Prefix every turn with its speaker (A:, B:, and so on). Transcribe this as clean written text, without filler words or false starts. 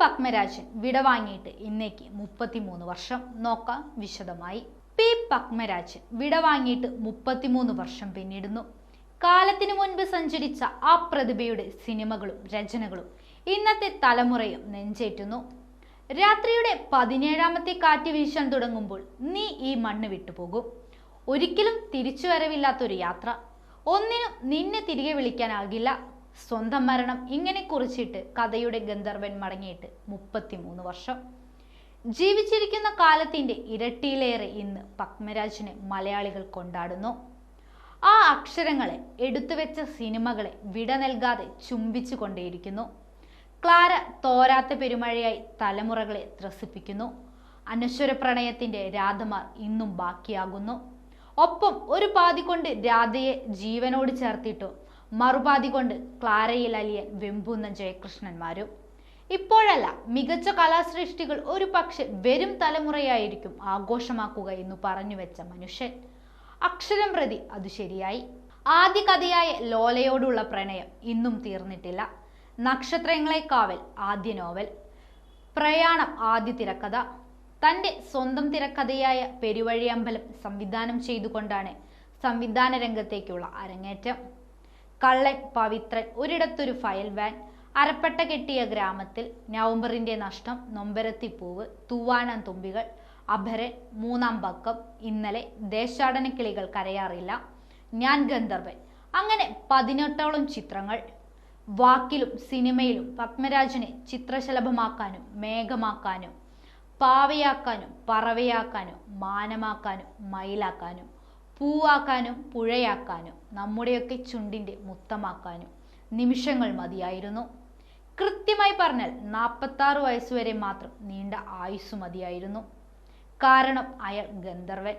A: പത്മരാജൻ വിടവാങ്ങിയിട്ട് ഇന്നേക്ക് 33 വർഷം. നോക്കാം വിശദമായി. പി പത്മരാജൻ വിടവാങ്ങിയിട്ട് 33 വർഷം പിന്നിടുന്നു. കാലത്തിനു മുൻപ് സഞ്ചരിച്ച ആ പ്രതിഭയുടെ സിനിമകളും രചനകളും ഇന്നത്തെ തലമുറയും നെഞ്ചേറ്റുന്നു. രാത്രിയുടെ 17ാമത്തെ കാറ്റ് വീശാൻ തുടങ്ങുമ്പോൾ നീ ഈ മണ്ണ് വിട്ടുപോകും. ഒരിക്കലും തിരിച്ചുവരവില്ലാത്തൊരു യാത്ര. ഒന്നിനും നിന്നെ തിരികെ വിളിക്കാനാകില്ല. സ്വന്തം മരണം ഇങ്ങനെ കുറിച്ചിട്ട് കഥയുടെ ഗന്ധർവൻ മടങ്ങിയിട്ട് 33 വർഷം. ജീവിച്ചിരിക്കുന്ന കാലത്തിന്റെ ഇരട്ടിയിലേറെ ഇന്ന് പത്മരാജനെ മലയാളികൾ കൊണ്ടാടുന്നു. ആ അക്ഷരങ്ങളെ, എടുത്തുവെച്ച സിനിമകളെ വിട നൽകാതെ ചുംബിച്ചു കൊണ്ടേയിരിക്കുന്നു. ക്ലാര തോരാത്ത പെരുമഴയായി തലമുറകളെ ത്രസിപ്പിക്കുന്നു. അനശ്വര പ്രണയത്തിന്റെ രാധമാർ ഇന്നും ബാക്കിയാകുന്നു. ഒപ്പം ഒരു പാതി കൊണ്ട് രാധയെ ജീവനോട് ചേർത്തിട്ടു മറുപാതി കൊണ്ട് ക്ലാരയിൽ അലിയൻ വെമ്പുന്ന ജയകൃഷ്ണന്മാരും. ഇപ്പോഴല്ല, മികച്ച കലാസൃഷ്ടികൾ ഒരു പക്ഷെ വരും തലമുറയായിരിക്കും ആഘോഷമാക്കുക എന്ന് പറഞ്ഞു വെച്ച മനുഷ്യൻ. അക്ഷരം പ്രതി അത് ശരിയായി. ആദ്യ കഥയായ ലോലയോടുള്ള പ്രണയം ഇന്നും തീർന്നിട്ടില്ല. നക്ഷത്രങ്ങളെ കാവൽ ആദ്യ നോവൽ. പ്രയാണം ആദ്യ തിരക്കഥ. തൻ്റെ സ്വന്തം തിരക്കഥയായ പെരുവഴിയമ്പലം സംവിധാനം ചെയ്തുകൊണ്ടാണ് സംവിധാന രംഗത്തേക്കുള്ള അരങ്ങേറ്റം. കള്ളൻ, പവിത്രൻ, ഒരിടത്തൊരു ഫയൽ വാൻ, അരപ്പട്ട കെട്ടിയ ഗ്രാമത്തിൽ, നവംബറിന്റെ നഷ്ടം, നൊമ്പരത്തിപ്പൂവ്, തൂവാനം തുമ്പികൾ, അപരൻ, മൂന്നാം പക്കം, ഇന്നലെ, ദേശാടന കിളികൾ കരയാറില്ല, ഞാൻ ഗന്ധർവൻ, അങ്ങനെ 18ഓളം ചിത്രങ്ങൾ. വാക്കിലും സിനിമയിലും പത്മരാജനെ ചിത്രശലഭമാക്കാനും മേഘമാക്കാനും പാവയാക്കാനും പറവയാക്കാനും മാനമാക്കാനും മയിലാക്കാനും പൂവാക്കാനും പുഴയാക്കാനും നമ്മുടെയൊക്കെ ചുണ്ടിൻ്റെ മുത്തമാക്കാനും നിമിഷങ്ങൾ മതിയായിരുന്നു. കൃത്യമായി പറഞ്ഞാൽ 46 വയസ്സുവരെ മാത്രം നീണ്ട ആയുസ് മതിയായിരുന്നു. കാരണം അയാൾ ഗന്ധർവൻ.